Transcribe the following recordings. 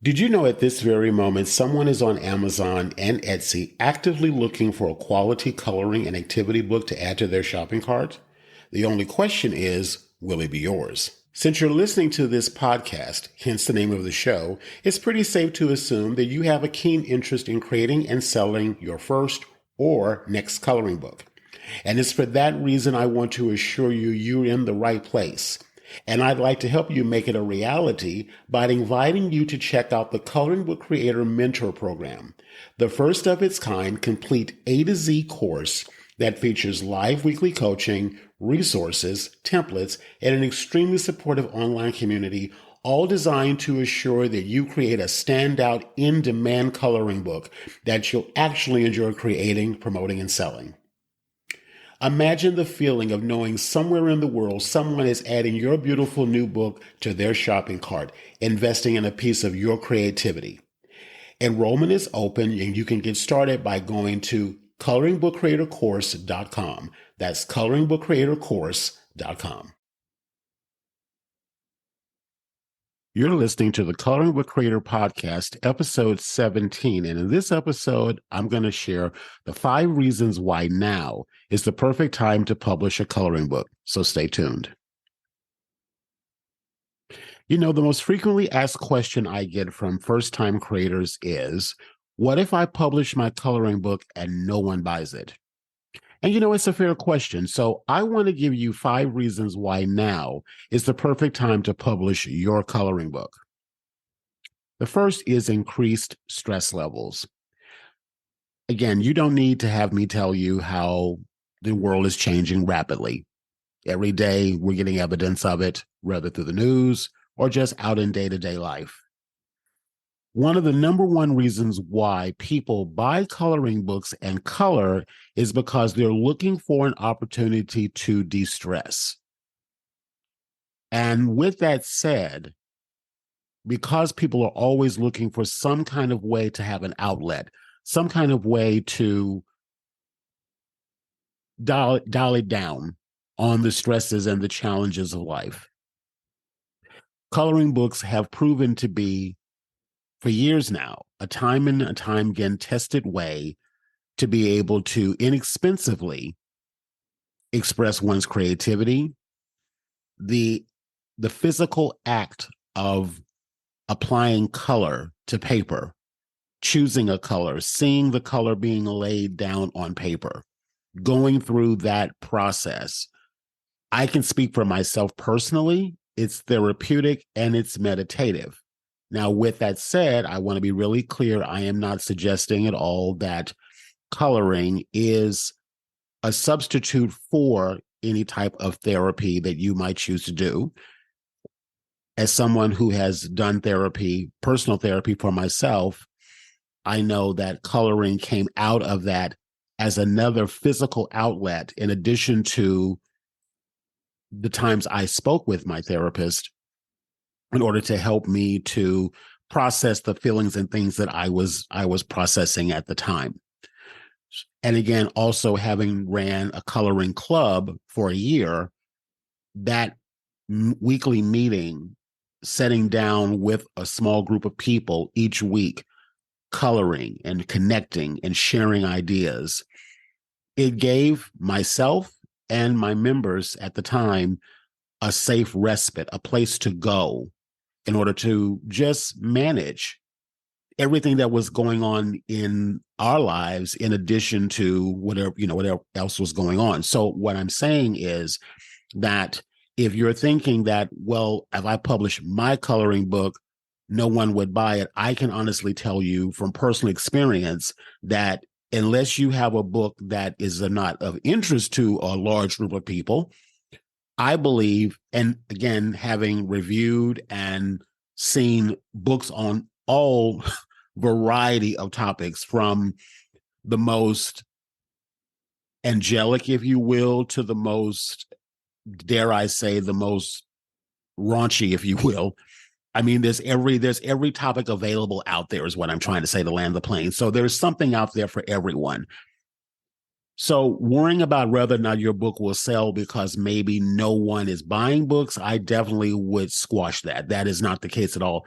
Did you know at this very moment, someone is on Amazon and Etsy actively looking for a quality coloring and activity book to add to their shopping cart? The only question is, will it be yours? Since you're listening to this podcast, hence the name of the show, it's pretty safe to assume that you have a keen interest in creating and selling your first or next coloring book. And it's for that reason I want to assure you you're in the right place. And I'd like to help you make it a reality by inviting you to check out the Coloring Book Creator Mentor Program, the first of its kind complete A to Z course that features live weekly coaching, resources, templates, and an extremely supportive online community, all designed to assure that you create a standout in-demand coloring book that you'll actually enjoy creating, promoting, and selling. Imagine the feeling of knowing somewhere in the world someone is adding your beautiful new book to their shopping cart, investing in a piece of your creativity. Enrollment is open and you can get started by going to coloringbookcreatorcourse.com. That's coloringbookcreatorcourse.com. You're listening to the Coloring Book Creator Podcast, episode 17. And in this episode, I'm going to share the 5 reasons why now is the perfect time to publish a coloring book. So stay tuned. You know, the most frequently asked question I get from first-time creators is, what if I publish my coloring book and no one buys it? And you know, it's a fair question. So I want to give you 5 reasons why now is the perfect time to publish your coloring book. The first is increased stress levels. Again, you don't need to have me tell you how the world is changing rapidly. Every day we're getting evidence of it, whether through the news or just out in day-to-day life. One of the number one reasons why people buy coloring books and color is because they're looking for an opportunity to de-stress. And with that said, because people are always looking for some kind of way to have an outlet, some kind of way to dial it down on the stresses and the challenges of life, coloring books have proven to be, for years now, a time and a time again tested way to be able to inexpensively express one's creativity. The physical act of applying color to paper, choosing a color, seeing the color being laid down on paper, going through that process. I can speak for myself personally. It's therapeutic and it's meditative. Now, with that said, I want to be really clear. I am not suggesting at all that coloring is a substitute for any type of therapy that you might choose to do. As someone who has done therapy, personal therapy for myself, I know that coloring came out of that as another physical outlet, in addition to the times I spoke with my therapist in order to help me to process the feelings and things that I was processing at the time. And again, also having ran a coloring club for a year, that weekly meeting, sitting down with a small group of people each week, coloring and connecting and sharing ideas, it gave myself and my members at the time a safe respite, a place to go in order to just manage everything that was going on in our lives, in addition to whatever else was going on. So what I'm saying is that if you're thinking that, well, if I publish my coloring book, no one would buy it, I can honestly tell you from personal experience that unless you have a book that is not of interest to a large group of people, I believe, and again, having reviewed and seen books on all variety of topics, from the most angelic, if you will, to the most, dare I say, the most raunchy, if you will. I mean, there's every topic available out there is what I'm trying to say, to land the plane. So there's something out there for everyone. So worrying about whether or not your book will sell because maybe no one is buying books, I definitely would squash that. That is not the case at all.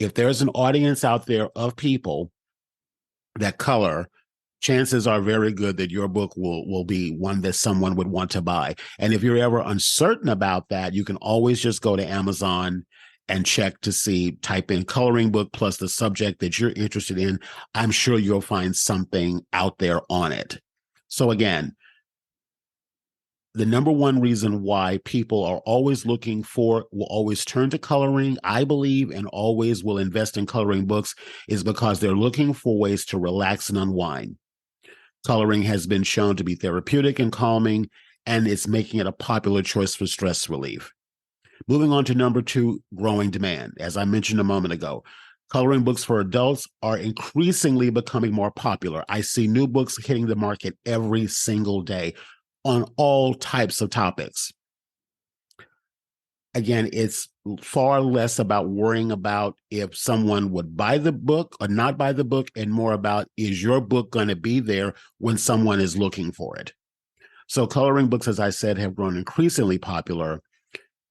If there's an audience out there of people that color, chances are very good that your book will be one that someone would want to buy. And if you're ever uncertain about that, you can always just go to Amazon and check to see, type in coloring book plus the subject that you're interested in. I'm sure you'll find something out there on it. So again, the number one reason why people are always will always turn to coloring, I believe, and always will invest in coloring books is because they're looking for ways to relax and unwind. Coloring has been shown to be therapeutic and calming, and it's making it a popular choice for stress relief. Moving on to number 2, growing demand. As I mentioned a moment ago, coloring books for adults are increasingly becoming more popular. I see new books hitting the market every single day on all types of topics. Again, it's far less about worrying about if someone would buy the book or not buy the book, and more about, is your book going to be there when someone is looking for it? So coloring books, as I said, have grown increasingly popular.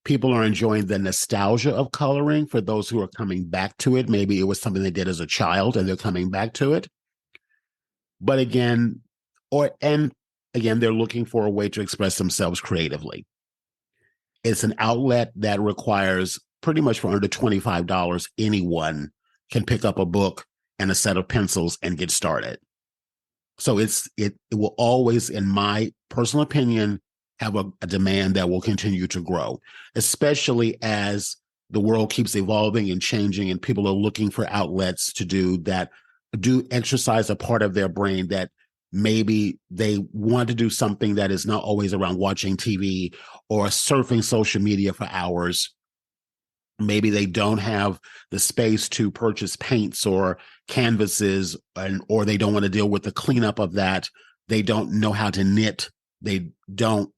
People are enjoying the nostalgia of coloring for those who are coming back to it. Maybe it was something they did as a child and they're coming back to it. But again, they're looking for a way to express themselves creatively. It's an outlet that requires pretty much for under $25, anyone can pick up a book and a set of pencils and get started. So it will always, in my personal opinion, have a demand that will continue to grow, especially as the world keeps evolving and changing and people are looking for outlets to do exercise a part of their brain that maybe they want to do something that is not always around watching TV or surfing social media for hours. Maybe they don't have the space to purchase paints or canvases, or they don't want to deal with the cleanup of that. They don't know how to knit. They don't,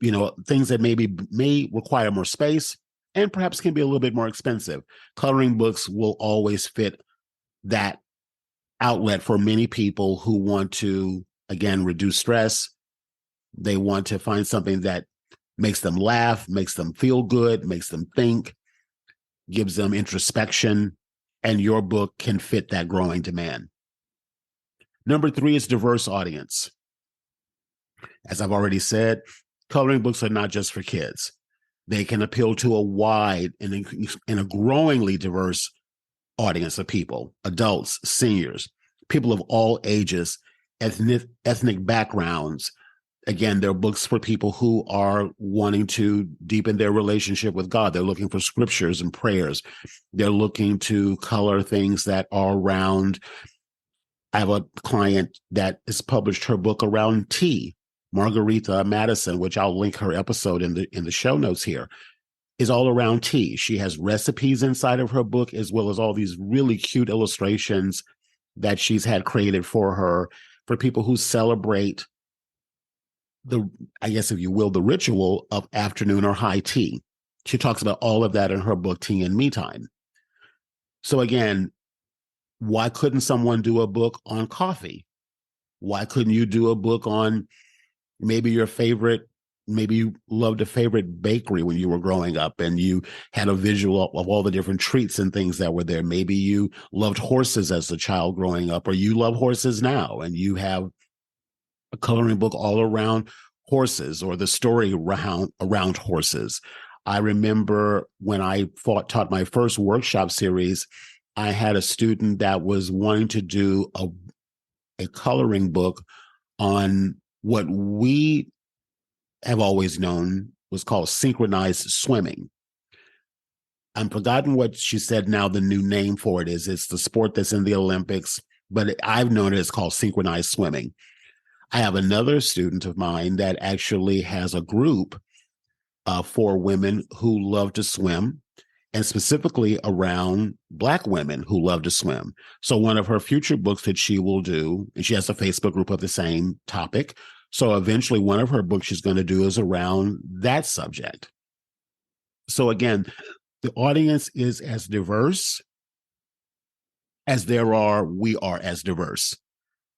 things that may require more space and perhaps can be a little bit more expensive. Coloring books will always fit that outlet for many people who want to, again, reduce stress. They want to find something that makes them laugh, makes them feel good, makes them think, gives them introspection, and your book can fit that growing demand. Number 3 is diverse audience. As I've already said, coloring books are not just for kids. They can appeal to a wide and a growingly diverse audience of people, adults, seniors, people of all ages, ethnic backgrounds. Again, they're books for people who are wanting to deepen their relationship with God. They're looking for scriptures and prayers. They're looking to color things that are around. I have a client that has published her book around tea. Margarita Madison, which I'll link her episode in the show notes here, is all around tea. She has recipes inside of her book, as well as all these really cute illustrations that she's had created for people who celebrate I guess, if you will, the ritual of afternoon or high tea. She talks about all of that in her book, Tea and Me Time. So again, why couldn't someone do a book on coffee? Why couldn't you do a book on maybe you loved a favorite bakery when you were growing up and you had a visual of all the different treats and things that were there. Maybe you loved horses as a child growing up, or you love horses now and you have a coloring book all around horses or the story around horses. I remember when I taught my first workshop series, I had a student that was wanting to do a coloring book on what we have always known was called synchronized swimming. I've forgotten what she said now the new name for it is. It's the sport that's in the Olympics, but I've known it as called synchronized swimming. I have another student of mine that actually has a group for women who love to swim, and specifically around Black women who love to swim. So one of her future books that she will do, and she has a Facebook group of the same topic. So eventually one of her books she's going to do is around that subject. So again, the audience is as diverse as we are as diverse.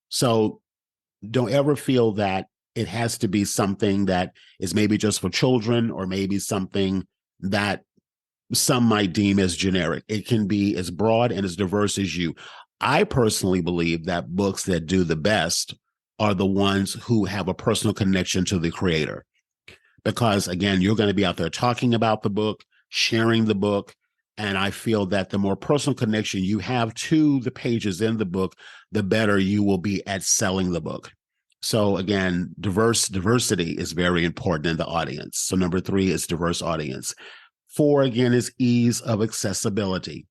So don't ever feel that it has to be something that is maybe just for children or maybe something that some might deem as generic. It can be as broad and as diverse as you. I personally believe that books that do the best are the ones who have a personal connection to the creator. Because again, you're going to be out there talking about the book, sharing the book. And I feel that the more personal connection you have to the pages in the book, the better you will be at selling the book. So again, diversity is very important in the audience. So number 3 is diverse audience. 4, again, is ease of accessibility.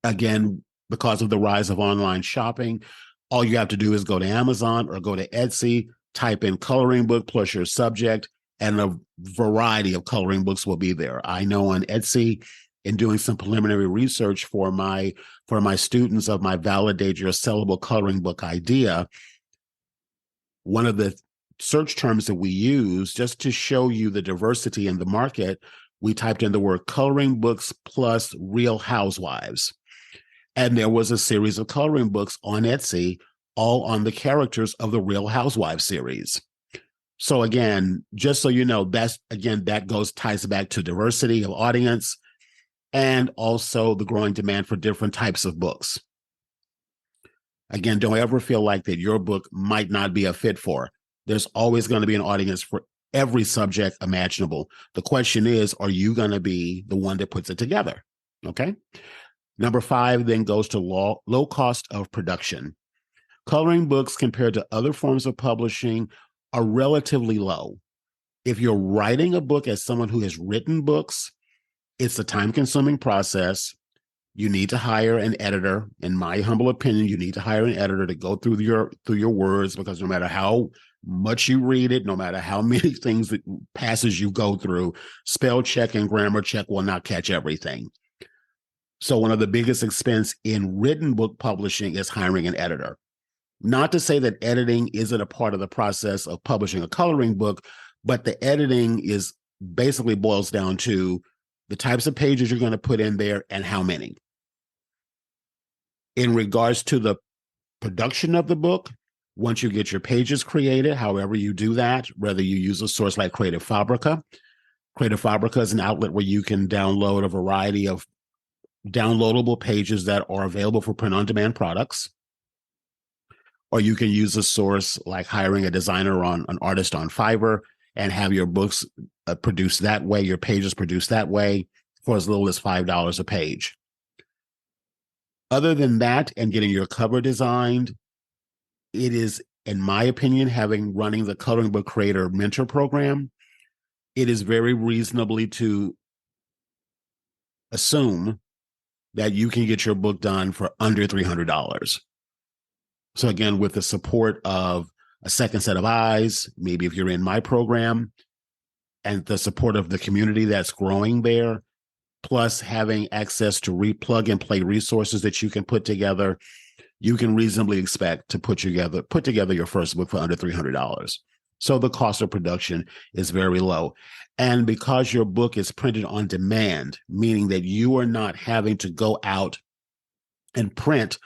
Again, because of the rise of online shopping, all you have to do is go to Amazon or go to Etsy, type in coloring book plus your subject, and a variety of coloring books will be there. I know on Etsy, in doing some preliminary research for my students of my Validate Your Sellable Coloring Book idea, one of the search terms that we use just to show you the diversity in the market, we typed in the word coloring books plus Real Housewives. And there was a series of coloring books on Etsy, all on the characters of the Real Housewives series. So again, just so you know, that ties back to diversity of audience and also the growing demand for different types of books. Again, don't ever feel like that your book might not be a fit for. There's always going to be an audience for every subject imaginable. The question is, are you going to be the one that puts it together? Okay. Number 5 then goes to low cost of production. Coloring books compared to other forms of publishing are relatively low. If you're writing a book as someone who has written books, it's a time-consuming process. You need to hire an editor. In my humble opinion, you need to hire an editor to go through your words, because no matter how much you read it, no matter how many passes you go through, spell check and grammar check will not catch everything. So one of the biggest expense in written book publishing is hiring an editor. Not to say that editing isn't a part of the process of publishing a coloring book, but the editing is basically boils down to the types of pages you're going to put in there and how many. In regards to the production of the book, once you get your pages created, however you do that, whether you use a source like Creative Fabrica is an outlet where you can download a variety of downloadable pages that are available for print-on-demand products. Or you can use a source like hiring a designer an artist on Fiverr and have your books produced that way, your pages produced that way for as little as $5 a page. Other than that, and getting your cover designed, it is, in my opinion, running the Coloring Book Creator Mentor Program, it is very reasonably to assume that you can get your book done for under $300. So again, with the support of a second set of eyes, maybe if you're in my program, and the support of the community that's growing there, plus having access to plug and play resources that you can put together, you can reasonably expect to put together your first book for under $300. So the cost of production is very low. And because your book is printed on demand, meaning that you are not having to go out and print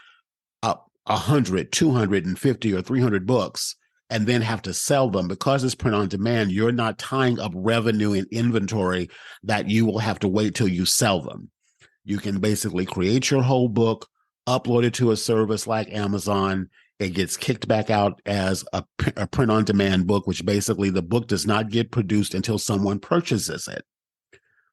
up 100, 250, or 300 books and then have to sell them, because it's print on demand, you're not tying up revenue and inventory that you will have to wait till you sell them. You can basically create your whole book, upload it to a service like Amazon. It gets kicked back out as a print on demand book, which basically the book does not get produced until someone purchases it.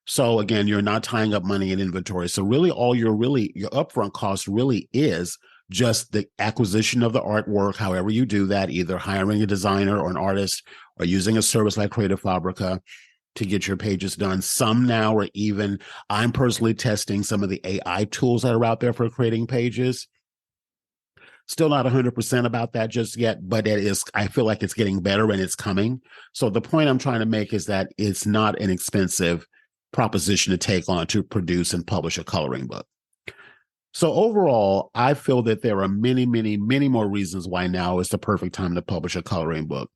So again, you're not tying up money in inventory. So really all your upfront cost really is just the acquisition of the artwork, however you do that, either hiring a designer or an artist or using a service like Creative Fabrica to get your pages done. Some now are even, I'm personally testing some of the AI tools that are out there for creating pages. Still not 100% about that just yet, but I feel like it's getting better and it's coming. So the point I'm trying to make is that it's not an expensive proposition to take on to produce and publish a coloring book. So overall, I feel that there are many, many, many more reasons why now is the perfect time to publish a coloring book,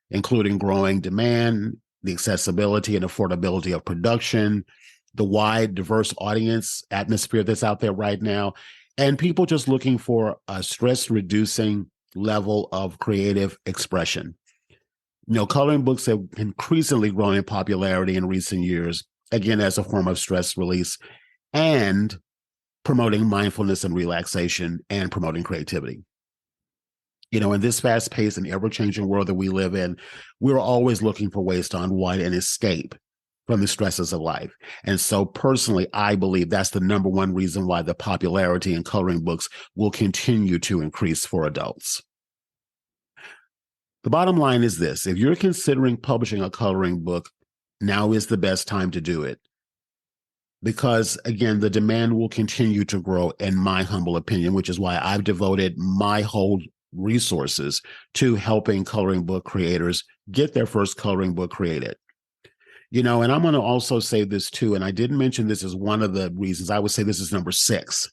including growing demand, the accessibility and affordability of production, the wide, diverse audience atmosphere that's out there right now, and people just looking for a stress-reducing level of creative expression. Coloring books have increasingly grown in popularity in recent years, again, as a form of stress release, and promoting mindfulness and relaxation and promoting creativity. In this fast paced and ever changing world that we live in, we're always looking for ways to unwind and escape from the stresses of life. And so personally, I believe that's the number one reason why the popularity in coloring books will continue to increase for adults. The bottom line is this: if you're considering publishing a coloring book, now is the best time to do it. Because again, the demand will continue to grow, in my humble opinion, which is why I've devoted my whole resources to helping coloring book creators get their first coloring book created. And I'm going to also say this too, and I didn't mention this as one of the reasons. I would say this is number 6.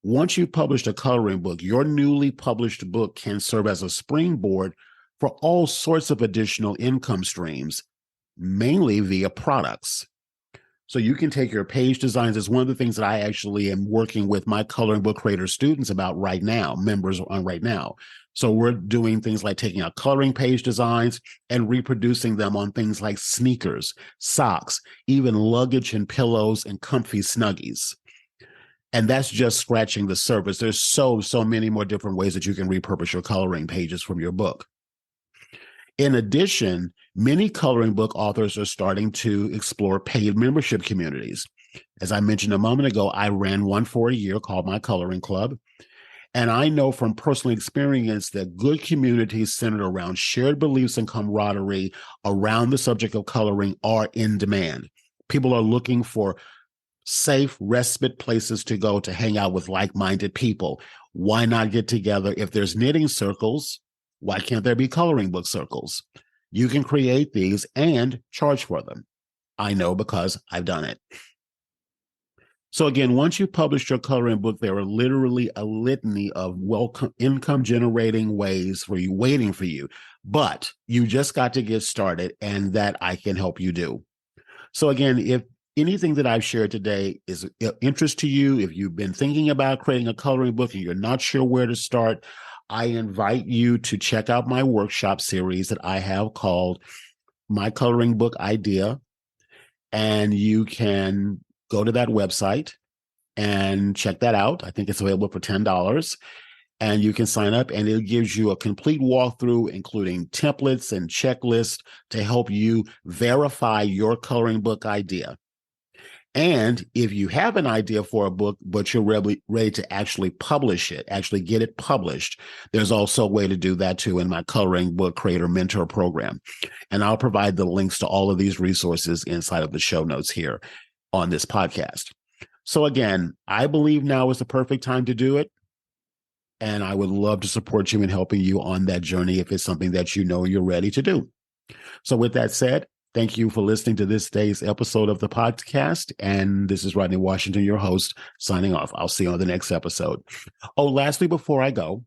Once you've published a coloring book, your newly published book can serve as a springboard for all sorts of additional income streams, mainly via products. So you can take your page designs. It's one of the things that I actually am working with my coloring book creator students about right now, members on right now. So we're doing things like taking out coloring page designs and reproducing them on things like sneakers, socks, even luggage and pillows and comfy snuggies. And that's just scratching the surface. There's so many more different ways that you can repurpose your coloring pages from your book. In addition, many coloring book authors are starting to explore paid membership communities. As I mentioned a moment ago, I ran one for a year called my Coloring Club. And I know from personal experience that good communities centered around shared beliefs and camaraderie around the subject of coloring are in demand. People are looking for safe, respite places to go to hang out with like-minded people. Why not get together? If there's knitting circles, why can't there be coloring book circles? You can create these and charge for them. I know because I've done it. So again, once you've published your coloring book, there are literally a litany of income-generating ways for you waiting for you. But you just got to get started, and that I can help you do. So again, if anything that I've shared today is of interest to you, if you've been thinking about creating a coloring book and you're not sure where to start, I invite you to check out my workshop series that I have called My Coloring Book Idea. And you can go to that website and check that out. I think it's available for $10. And you can sign up, and it gives you a complete walkthrough, including templates and checklists to help you verify your coloring book idea. And if you have an idea for a book, but you're ready to actually publish it, actually get it published, there's also a way to do that too in my Coloring Book Creator Mentor Program. And I'll provide the links to all of these resources inside of the show notes here on this podcast. So again, I believe now is the perfect time to do it. And I would love to support you in helping you on that journey if it's something that you know you're ready to do. So with that said, thank you for listening to this day's episode of the podcast. And this is Rodney Washington, your host, signing off. I'll see you on the next episode. Oh, lastly, before I go,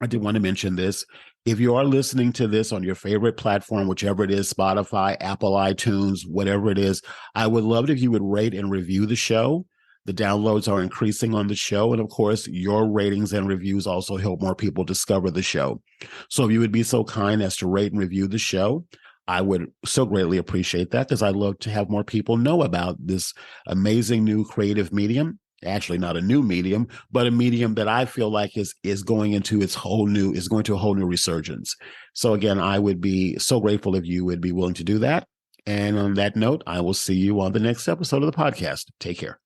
I did want to mention this. If you are listening to this on your favorite platform, whichever it is, Spotify, Apple, iTunes, whatever it is, I would love it if you would rate and review the show. The downloads are increasing on the show. And of course, your ratings and reviews also help more people discover the show. So if you would be so kind as to rate and review the show, I would so greatly appreciate that, because I'd love to have more people know about this amazing new creative medium. Actually, not a new medium, but a medium that I feel like is going into a whole new resurgence. So again, I would be so grateful if you would be willing to do that. And on that note, I will see you on the next episode of the podcast. Take care.